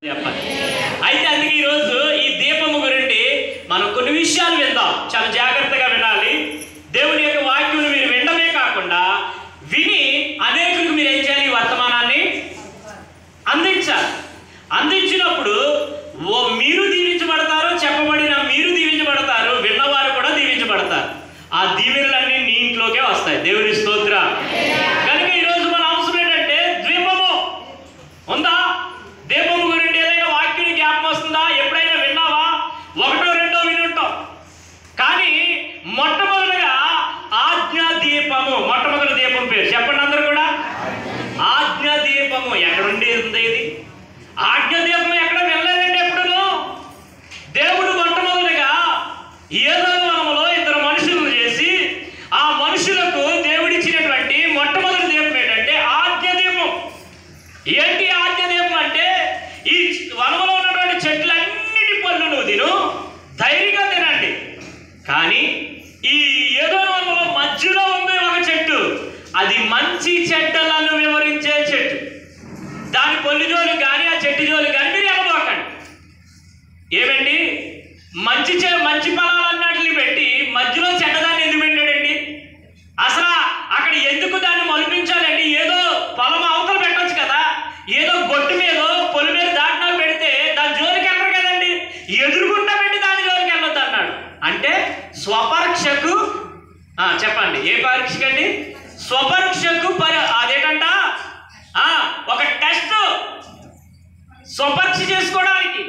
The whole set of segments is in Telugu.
చెప్పాలి. అయితే అందుకే ఈరోజు ఈ దీపము గురించి మనం కొన్ని విషయాలు విందాం. చాలా జాగ్రత్తగా వినాలి. దేవుని యొక్క వాక్యం మీరు వినడమే కాకుండా విని అనేకులకు మీరు ఏం చేయాలి? ఈ వర్తమానాన్ని అందించాలి. అందించినప్పుడు మీరు దీవించబడతారు, చెప్పబడిన మీరు దీవించబడతారు, విన్నవారు కూడా దీవించబడతారు. ఆ దీవెనలన్నీ నీ ఇంట్లోకే వస్తాయి. దేవుని స్తోత్రం. కనుక ఈరోజు మన అవసరం ఏంటంటే ద్వీపము ఉందా? దీపము గురించి ఏదైనా వాక్యం జ్ఞాపకం వస్తుందా? ఎప్పుడైనా విన్నావా? ఒకటో రెండో విని ఉంటాం. కానీ మొట్టమొదటిగా ఆజ్ఞా దీపము, మొట్టమొదటి దీపం పేరు చెప్పండి అందరూ కూడా. ఆజ్ఞా దీపము ఎక్కడుండి ఉంది ఇది? ఆజ్ఞా దీపం ఎక్కడ వెళ్ళలేదండి ఎప్పుడును. దేవుడు మొట్టమొదటిగా ఏదో వనములో ఇద్దరు మనుషులను చేసి ఆ మనుషులకు దేవుడిచ్చినటువంటి మొట్టమొదటి దీపం ఏంటంటే ఆజ్ఞా దీపం. ఏంటి ఆజ్ఞా దీపం అంటే? ఈ వనంలో ఉన్నటువంటి చెట్లన్నిటి పళ్ళు నువ్వు తిను, ధైర్యంగా తినండి. కానీ ఈ ఏదో వనంలో మధ్యలో ఉంది ఒక చెట్టు, అది మంచి చెడ్డలను వివరించే చెట్టు. దాని పళ్ళు జోలు కానీ ఆ చెట్టు జోలు కానీ మీరు వెళ్ళబోకండి. ఏమండి, మంచి ఫలాలన్నిటిని పెట్టి మధ్యలో చెడ్డదాన్ని ఎందుకు పెట్టాడండి? అసలు అక్కడ ఎందుకు దాన్ని మలిపించాలండి? ఏదో పొలం అవతల పెట్టచ్చు కదా, ఏదో గొట్టు మీద పొలి మీద దాటినా పెడితే దాని జోలికి వెళ్ళరు కదండి. ఎదురుగుండా పెట్టి దాని జోలికి వెళ్ళొద్దు అన్నాడు. అంటే స్వపరీక్షకు చెప్పండి, ఏ పరీక్షకు అండి? స్వపరీక్షకు అదేంటంట ఒక టెస్ట్, స్వపరీక్ష చేసుకోవడానికి,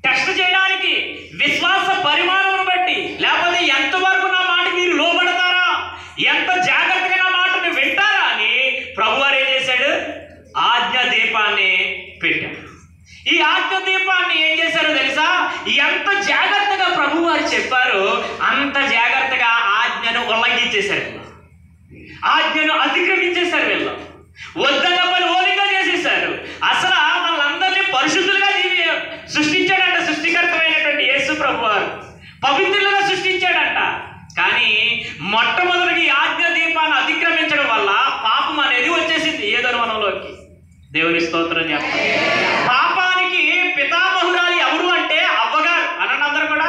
టెస్ట్ చేయడానికి, విశ్వాస పరిమాణం బట్టి, లేకపోతే ఎంతవరకు నా మాటకి మీరు లోబడతారా, ఎంత జాగ్రత్తగా నా మాటని వింటారా అని ప్రభువారు ఏం చేశాడు? ఆజ్ఞా దీపాన్ని పెట్టాడు. ఈ ఆజ్ఞా దీపాన్ని ఏం చేశారో తెలుసా? ఎంత జాగ్రత్తగా ప్రభువారు చెప్పారో అంత జాగ్రత్తగా ఆజ్ఞను ఉల్లంఘించేశారు, ఆజ్ఞను అతిక్రమించేశారు. వీళ్ళు వద్దన్న పని ఓలిగా చేసేసారు. అసలు వాళ్ళందరినీ పరిశుద్ధులుగా సృష్టించాడంట సృష్టికర్తమైనటువంటి యేసు ప్రభువారు, పవిత్రులుగా సృష్టించాడంట. కానీ మొట్టమొదటి ఆజ్ఞా దీపాన్ని అతిక్రమించడం వల్ల పాపం అనేది వచ్చేసింది ఏదో వనంలోకి. దేవుని స్తోత్రం చెప్పాలి. పాపానికి పితామహురాలు ఎవరు అంటే అవ్వగారు. అనండి అందరూ కూడా.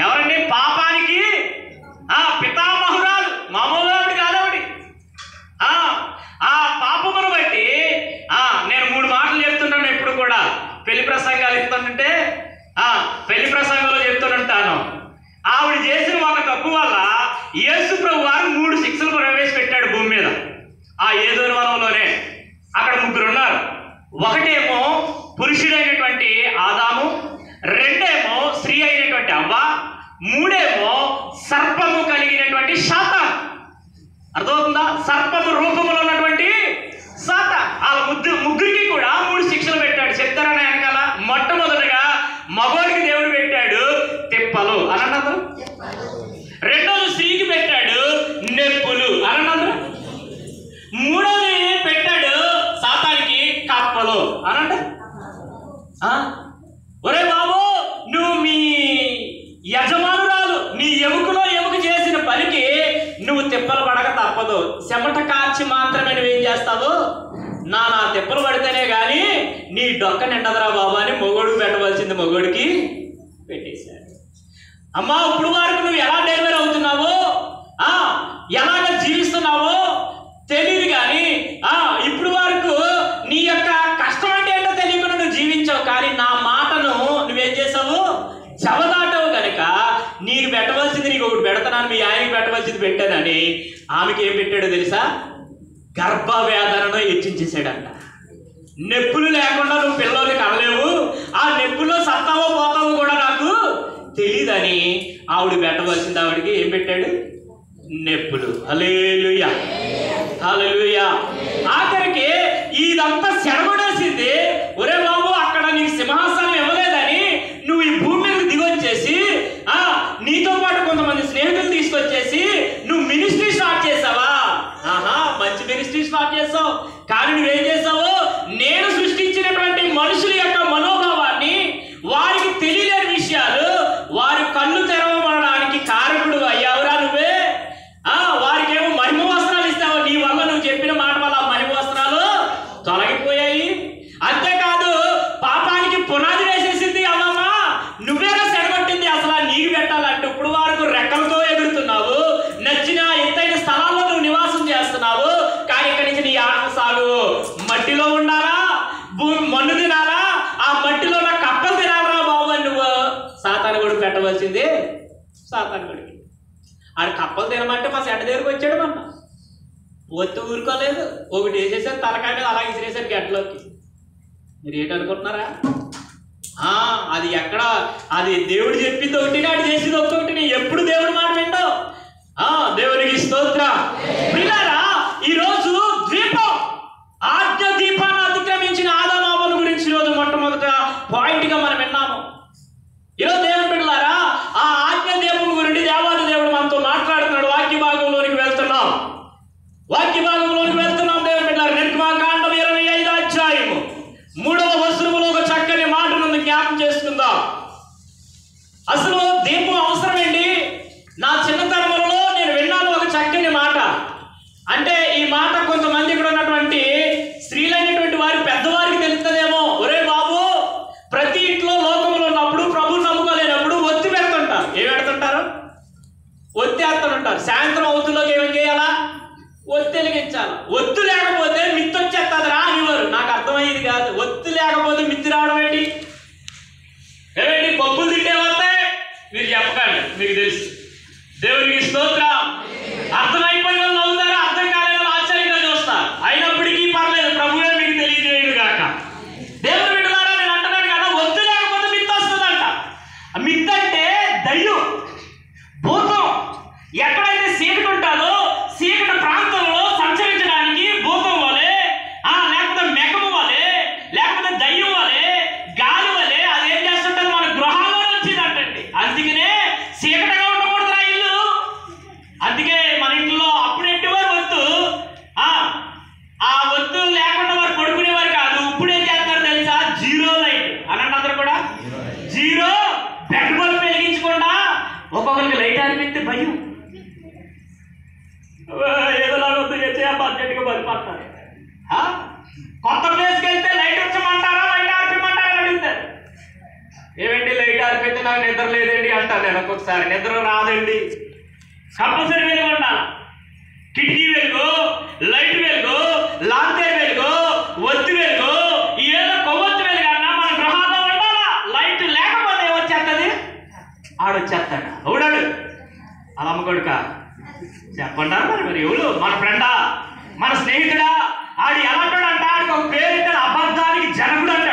ఎవరండి పాపానికి పితామహురాలు? మామూలు ఆవిడ కాదవిడి. ఆ పాపమును బట్టి నేను 3 మాటలు చెప్తున్నాను ఎప్పుడు కూడా. పెళ్లి ప్రసంగాలు ఇస్తుంటే పెళ్లి ప్రసంగంలో చెప్తుంటాను. ఆవిడ చేసిన ఒక తప్పు వల్ల యేసు ప్రభు వారు 3 శిక్షలు ప్రవేశపెట్టాడు భూమి మీద. ఆ ఏదోని వనంలోనే అక్కడ 3 ఉన్నారు. ఒకటేమో పురుషుడైనటువంటి ఆదాము, రెండేమో స్త్రీ అయినటువంటి అవ్వ, మూడేమో సర్పము కలిగినటువంటి సాతాను. అర్థమవుతుందా? సర్పము రూపంలో ఉన్నటువంటి సాతాను. ఆ ముగ్గురికి కూడా 3 శిక్షలు పెట్టాడు. చెప్తారని వెనకాల మొట్టమొదటిగా మగోడికి దేవుడు పెట్టాడు తిప్పలు అనండి. రెండోది స్త్రీకి పెట్టాడు నెప్పులు అనండి. మూడోది పెట్టాడు సాతానికి కప్పలు అనండి. ఒరే బాబు, నువ్వు మీ యజమానురాలు నీ ఎముకలో ఎముక చేసిన పనికి నువ్వు తిప్పలు పడక తప్పదు. చెమట కార్చి మాత్రమే నువ్వేం చేస్తావు? నా తిప్పలు పడితేనే కానీ నీ డొక్క నిండదరా బాబు అని మొగోడికి పెట్టవలసింది మొగోడికి పెట్టేశాడు. అమ్మా, ఇప్పుడు వరకు నువ్వు ఎలా డెలివరీ అవుతున్నావో, ఎలాగ జీవిస్తున్నావో తెలియదు. కానీ ఇప్పుడు వరకు నీ యొక్క కష్టం అంటే ఏంటో తెలియకుండా నువ్వు జీవించావు. కానీ నా మాటను నువ్వేం చేసావు? జవదాటవు కనుక నీకు పెట్టవలసింది నీకు ఒకటి పెడతాను, మీ ఆయనకి పెట్టవలసింది పెట్టానని ఆమెకి ఏం పెట్టాడో తెలుసా? గర్భవేదనను హెచ్చించేసాడంట. నెప్పులు లేకుండా నువ్వు పిల్లల్ని కనలేవు, ఆ నెప్పుల్లో సత్తావో పోతావో కూడా నాకు తెలీదని ఆవిడ పెట్టవలసింది ఆవిడికి ఏం పెట్టాడు? నెప్పులు. హల్లెలూయా, హల్లెలూయా. ఆఖరికి ఇదంతా చెడగొడేసింది. ఒరే బాబు, అక్కడ నీకు సింహాసనం ఇవ్వలేదని నువ్వు ఈ భూమి మీద దిగొచ్చేసి నీతో పాటు కొంతమంది స్నేహితులు తీసుకొచ్చేసి నువ్వు మినిస్ట్రీ స్టార్ట్ చేసావా? మంచి మినిస్ట్రీ స్టార్ట్ చేసావు. కానీ నువ్వేం చేసావు? నేను సృష్టించినటువంటి మనుషుల యొక్క మనోభావాన్ని, వారికి తెలియలేని విషయాలు, వారి కళ్ళు తెరవబడడానికి కారకుడు అయ్యావురా నువ్వే. వారికేమో మహిమ వస్త్రాలు ఇస్తావు. నీ వల్ల నువ్వు చెప్పిన మాట వల్ల మహిమ వస్త్రాలు తొలగిపోయాయి. అంతే మట్టిలో ఉన్న కప్పలు తినాలరా బాబు అని నువ్వు సాతాను కొడుకు పెట్టవలసింది సాతాను కొడుకు. ఆడు కప్పలు తినమంటే మా సెంట దగ్గరికి వచ్చాడు మొన్న. ఒత్తి ఊరుకోలేదు, ఒకటి వేసేసారు తలకాయ మీద, అలా ఇసిరేసారు గడ్డలోకి. మీరు ఏంటనుకుంటున్నారా? అది ఎక్కడ, అది దేవుడు చెప్పింది ఒకటి, ఆడు చేసింది ఒక్కొక్కటి. ఎప్పుడు దేవుడు మాట వింటో. దేవునికి స్తోత్రం. పిల్లరా, ఈరోజు ద్వీపం, ఆజ్ఞ దీపాన్ని అతిక్రమించిన ఆదాము హవ్వల గురించి ఈరోజు మొట్టమొదట పాయింట్గా మనం విన్నాము. ఈరోజు దేవుని బిడ్డలారా, ఆ ఆజ్ఞ దీపం గురించి దేవాది దేవుడు మనతో మాట్లాడుతున్నాడు. వాక్య భాగంలోనికి వెళ్తున్నాం. దేవుని బిడ్డలారా, నిర్గమకాండం 25వ అధ్యాయము 3వ వచనములో ఒక చక్కని మాటను జ్ఞాపకం చేసుకుందాం. అసలు దీపం అవసరం ఏంటి? నా చిన్నతనంలో నేను విన్నాను ఒక చక్కని మాట. అంటే ఈ మాట కొంతమంది ఇక్కడ ఉన్నటువంటి స్త్రీలైనటువంటి వారి పెద్దవారికి తెలుస్తుందేమో. ఒరే బాబు, ప్రతి ఇంట్లో లోకంలో ఉన్నప్పుడు, ప్రభువు నమ్ముకోలేనప్పుడు ఒత్తి పెడుతుంటారు. ఏం పెడుతుంటారు? ఒత్తి వేస్తుంటారు. సాయంత్రం అవుతులోకి ఏమేం చేయాలా? ఒత్తి వెలిగించాలి. ఒత్తు లేకపోతే మిత్తి వచ్చేస్తుందిరా అనేవారు. నాకు అర్థమయ్యేది కాదు. ఒత్తి లేకపోతే మిత్తి రావడం ఏంటి? ఏమేంటి పప్పులు తింటే వస్తాయి? మీరు చెప్పకండి, మీకు తెలుసు. దేవునికి స్తోత్రం. అర్థమైపోయిన వాళ్ళు అవుతారు, అర్థం కాలేని వాళ్ళు ఆశ్చర్యంగా చూస్తారు. అయినప్పటికీ పర్లేదు, ప్రభువే మీకు తెలియజేయడు గాక. దేవుని బిడ్డలారా, నేను అంటున్నాను కదా, ఒత్తు లేకపోతే మిత్తి వస్తుందంట. మిత్తి అంటే దయ్యం, భూతం. ఎక్కడైతే చీకటి ఉంటుందో, చీకటి ప్రాంతంలో సంచరించడానికి భూతం వలె, లేకపోతే మెకము వలె, లేకపోతే దయ్యం వలె, గాలి వలె అదేం చేస్తుంటుంది? మన గృహాల్లో వచ్చిందంటండి. అందుకనే చీకటిగా ఉండకూడదు ఆ ఇల్లు. అందుకే మన ఇంట్లో అప్పుడు ఎట్టేవారు ఒత్తు. ఆ ఒత్తు లేకుండా వారు పడుకునేవారు కాదు. ఇప్పుడు ఏం చేస్తారు తెలుసా? జీరో లైట్ అనండి. అందరూ కూడా జీరో బెడ్ బల్బ్ వెలిగించకుండా ఒక్కొక్కరికి లైట్ అనిపిస్తే భయం. ఏదోలాగొద్దు చేసే బడ్జెట్గా బలిపడతారు. కొత్త ప్లేస్కి వెళ్తే లైట్ వచ్చమంటారా, లైట్ ఆర్పిమంటారా అని అడుగుతారు. ఏమండి లైట్ ఆర్పితే నాకు నిద్ర లేదండి అంటాను నేను. ఒక్కొక్కసారి నిద్ర రాదండి. కంపల్సరీ వెలుగు ఉండాలి. కిటికీ వెలుగు, లైట్ వెలుగు, లాంతర్ వెలుగు, ఒత్తి వెలుగు, ఏదో కొవ్వొత్తి వెలుగు అన్నా మన గృహాల్లో ఉండాలా. లైట్ లేకపోతే ఏమొచ్చేస్తుంది? ఆడొచ్చేస్తాడు. అవుడాడు అలా అమ్మకొడుక చెప్పండి. మరి ఎవరు? మన ఫ్రెండా, మన స్నేహితుడా? ఆడు ఎలాంటాడంట? ఆడికి ఒక పేరు అబద్ధానికి జనకుడు అంట.